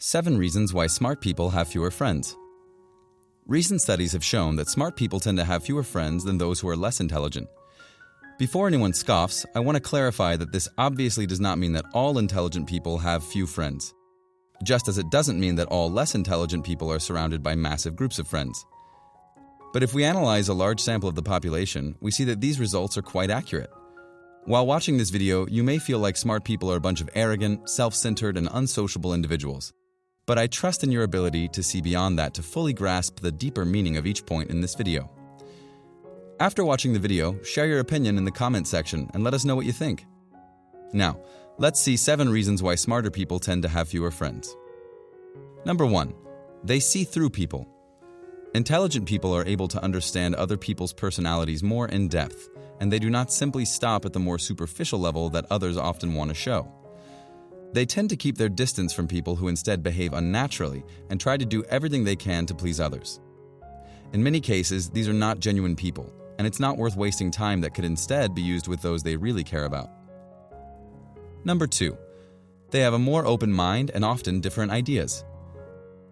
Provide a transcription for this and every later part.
7 reasons why smart people have fewer friends. Recent studies have shown that smart people tend to have fewer friends than those who are less intelligent. Before anyone scoffs, I want to clarify that this obviously does not mean that all intelligent people have few friends, just as it doesn't mean that all less intelligent people are surrounded by massive groups of friends. But if we analyze a large sample of the population, we see that these results are quite accurate. While watching this video, you may feel like smart people are a bunch of arrogant, self-centered, and unsociable individuals. But I trust in your ability to see beyond that to fully grasp the deeper meaning of each point in this video. After watching the video, share your opinion in the comment section and let us know what you think. Now, let's see 7 reasons why smarter people tend to have fewer friends. Number 1. They see through people. Intelligent people are able to understand other people's personalities more in depth, and they do not simply stop at the more superficial level that others often want to show. They tend to keep their distance from people who instead behave unnaturally and try to do everything they can to please others. In many cases, these are not genuine people, and it's not worth wasting time that could instead be used with those they really care about. Number 2. They have a more open mind and often different ideas.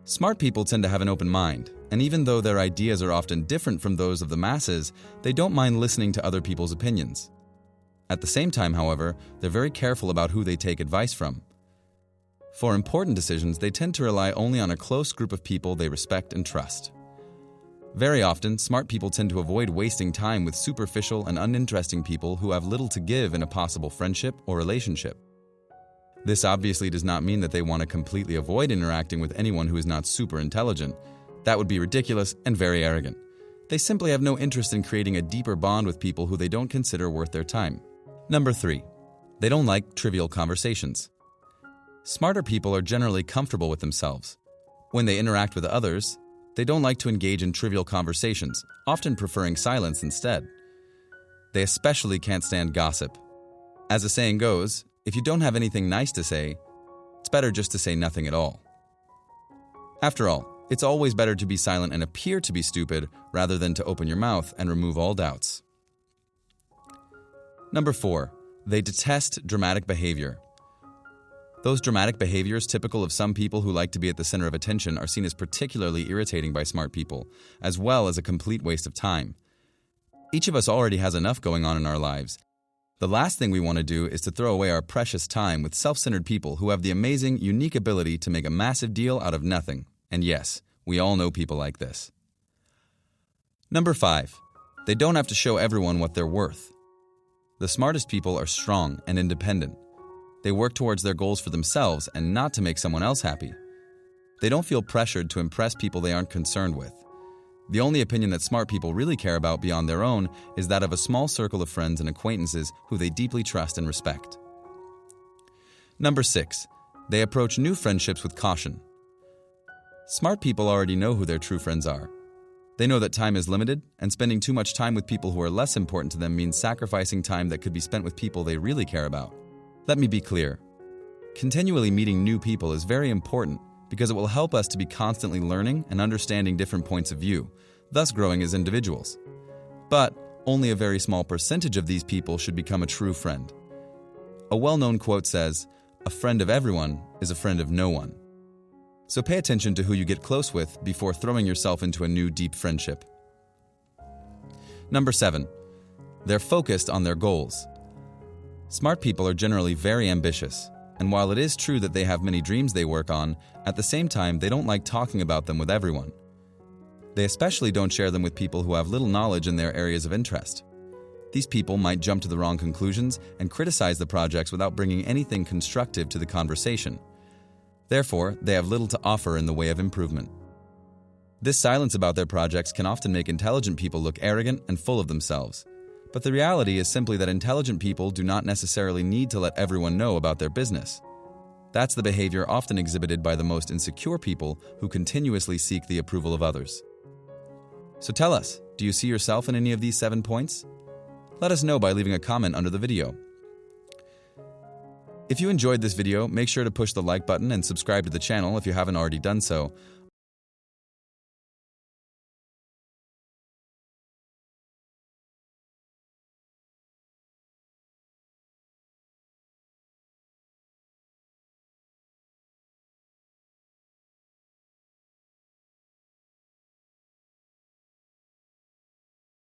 Smart people tend to have an open mind, and even though their ideas are often different from those of the masses, they don't mind listening to other people's opinions. At the same time, however, they're very careful about who they take advice from. For important decisions, they tend to rely only on a close group of people they respect and trust. Very often, smart people tend to avoid wasting time with superficial and uninteresting people who have little to give in a possible friendship or relationship. This obviously does not mean that they want to completely avoid interacting with anyone who is not super intelligent. That would be ridiculous and very arrogant. They simply have no interest in creating a deeper bond with people who they don't consider worth their time. Number 3. They don't like trivial conversations. Smarter people are generally comfortable with themselves. When they interact with others, they don't like to engage in trivial conversations, often preferring silence instead. They especially can't stand gossip. As the saying goes, if you don't have anything nice to say, it's better just to say nothing at all. After all, it's always better to be silent and appear to be stupid rather than to open your mouth and remove all doubts. Number 4. They detest dramatic behavior. Those dramatic behaviors typical of some people who like to be at the center of attention are seen as particularly irritating by smart people, as well as a complete waste of time. Each of us already has enough going on in our lives. The last thing we want to do is to throw away our precious time with self-centered people who have the amazing, unique ability to make a massive deal out of nothing. And yes, we all know people like this. Number 5. They don't have to show everyone what they're worth. The smartest people are strong and independent. They work towards their goals for themselves and not to make someone else happy. They don't feel pressured to impress people they aren't concerned with. The only opinion that smart people really care about beyond their own is that of a small circle of friends and acquaintances who they deeply trust and respect. Number 6. They approach new friendships with caution. Smart people already know who their true friends are. They know that time is limited, and spending too much time with people who are less important to them means sacrificing time that could be spent with people they really care about. Let me be clear. Continually meeting new people is very important because it will help us to be constantly learning and understanding different points of view, thus growing as individuals. But only a very small percentage of these people should become a true friend. A well-known quote says, "A friend of everyone is a friend of no one." So pay attention to who you get close with before throwing yourself into a new deep friendship. Number 7. They're focused on their goals. Smart people are generally very ambitious, and while it is true that they have many dreams they work on, at the same time they don't like talking about them with everyone. They especially don't share them with people who have little knowledge in their areas of interest. These people might jump to the wrong conclusions and criticize the projects without bringing anything constructive to the conversation. Therefore, they have little to offer in the way of improvement. This silence about their projects can often make intelligent people look arrogant and full of themselves. But the reality is simply that intelligent people do not necessarily need to let everyone know about their business. That's the behavior often exhibited by the most insecure people who continuously seek the approval of others. So tell us, do you see yourself in any of these 7 points? Let us know by leaving a comment under the video. If you enjoyed this video, make sure to push the like button and subscribe to the channel if you haven't already done so.